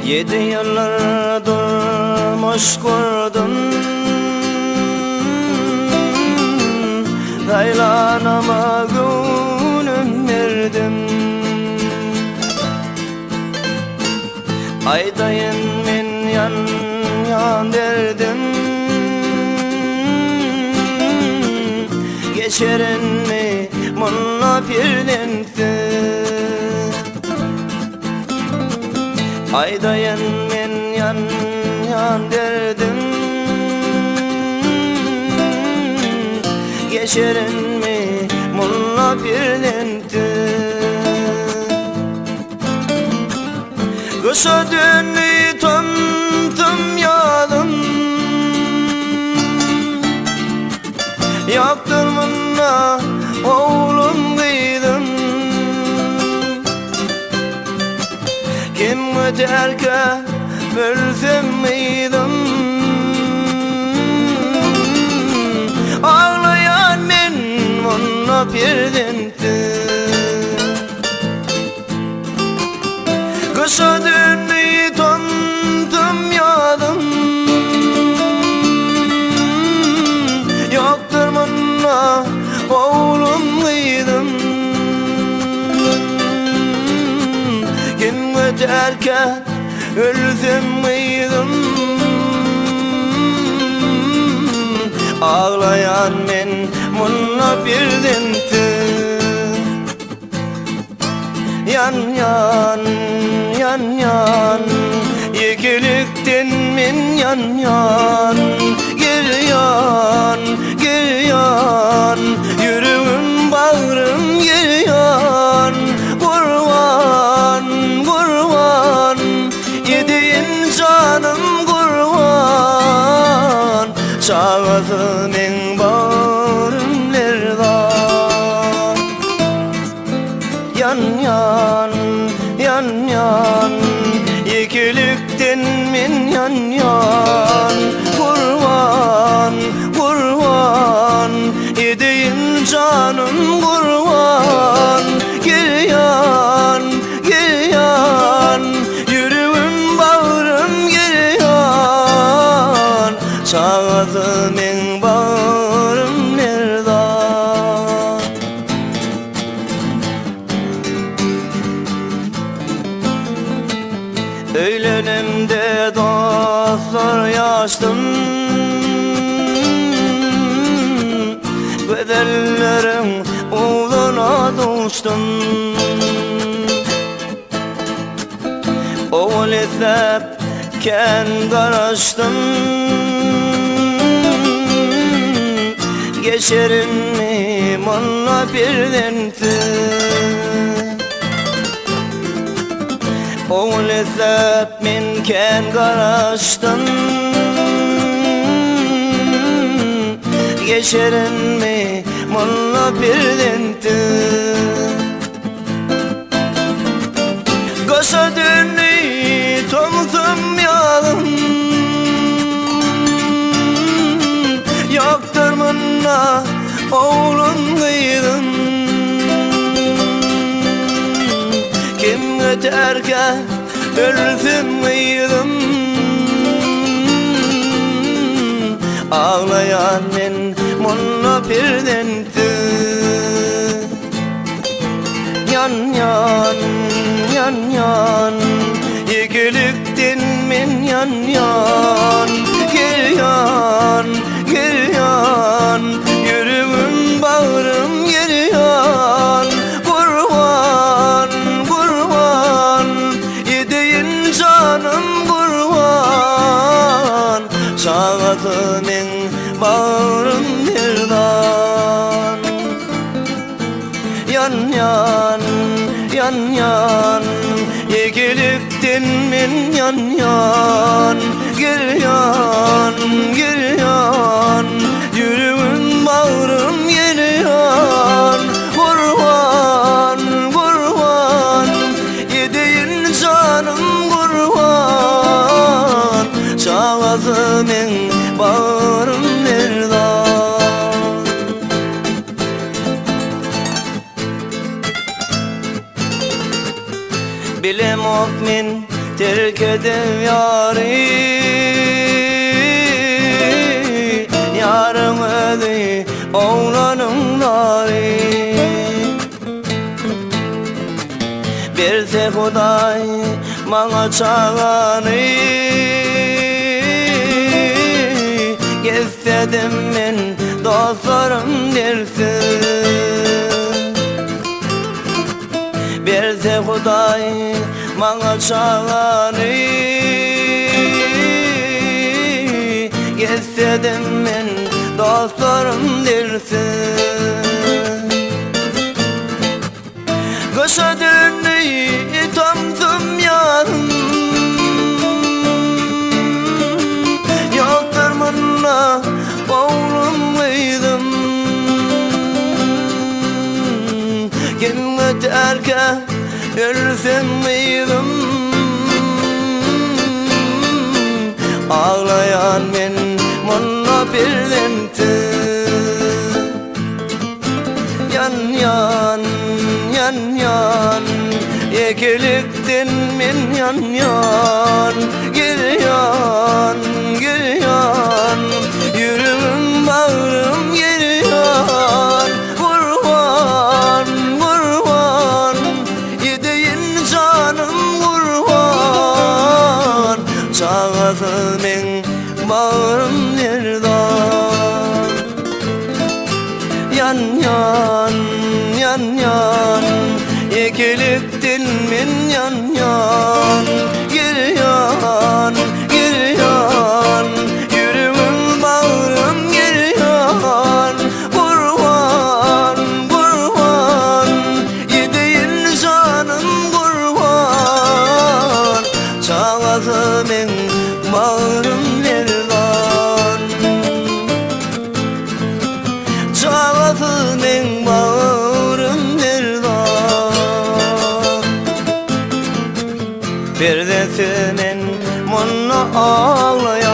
7 yıllar durmuş kurdum, Taylanama gönlüm verdim. Aydayın men yan yan derdim, geçerin mi mulla pirdendi. Aydayın men yan yan derdim, geçerin mi mulla pirdendi. Kışa dönmü tüm yalım, yaktırmına oğlum kıydım. Kim öterke bölsem miydim? Ağlayan men mulla pirdendi. Kışa dönmü tüm yalım, yaktırmana oğlum kıydım. Kim öterken ölsem miydim? Ağlayan men mulla pirdendi. Yan yan, yan yan, yekilikten men yan yan. Giryan, giryan, yüreğim bağrım giryan. Kurban, kurban, yediğin canım kurban. Çağatın en bağrım nereden? Yan yan, yan yan, yekilikten men yan yan. Kurban, kurban, yediğin canım kurban. Giryan, giryan, yüreğim bağrım giryan. Çağatın en bağrım nereden? Öğlenemde dostlar yaştım, bedellerim uğruna dostum. Oğul etsep ken karıştım, geçerin mi mulla pirdendi. Oğul etsep men ken karıştım, geçerin mi mulla pirdendi. Kışa dönmü tüm yalım, yaktırmana oğlum kıydım. Kim öterken ölsem miydim? Ağlayan men mulla pirdendi. Yan yan, yan yan, yekilikten men yan yan. Giryan, giryan, yüreğim bağrım giryan. Kurban, kurban, yediğin canım kurban. Çağatın en bağrım nereden? Yan yan, yan yan, yekilikten men yan yan. Giryan, giryan, yüreğim bağrım giryan. Kurban, kurban, yediğin canım kurban. Çağatın en bağrım nereden? Bilemok men terk edem yari. Yarım ödü oğlanın nari. Berse Huday bana çağanı, gezsedim men dostlarım dersin. Berse Huday bana çağanı, gezsedim men dostlarım dersin. Kışa döndü tamdım yarım, yoktur bana oğlum mıydım. Gelme terke ölsem miydim. Ağlayan men bana birlendi. Yan yan, yan yan, ekiliktin men yan yan. Gir yan, gir yan, yüreğim bağrım gir yan. Kurban, kurban, yedeyin canım kurban. Çağatı men bağrım nerdan? Yan yan, yan yan, ekiliktin men yan yan. Gir yan, gir yan, yüreğim bağrım gir yan. Kurban, kurban, yedeyin canım kurban. Çağatı men bağrım nerdan? Çağatı men bağrım nerdan? Perdesi men monna ağlayan.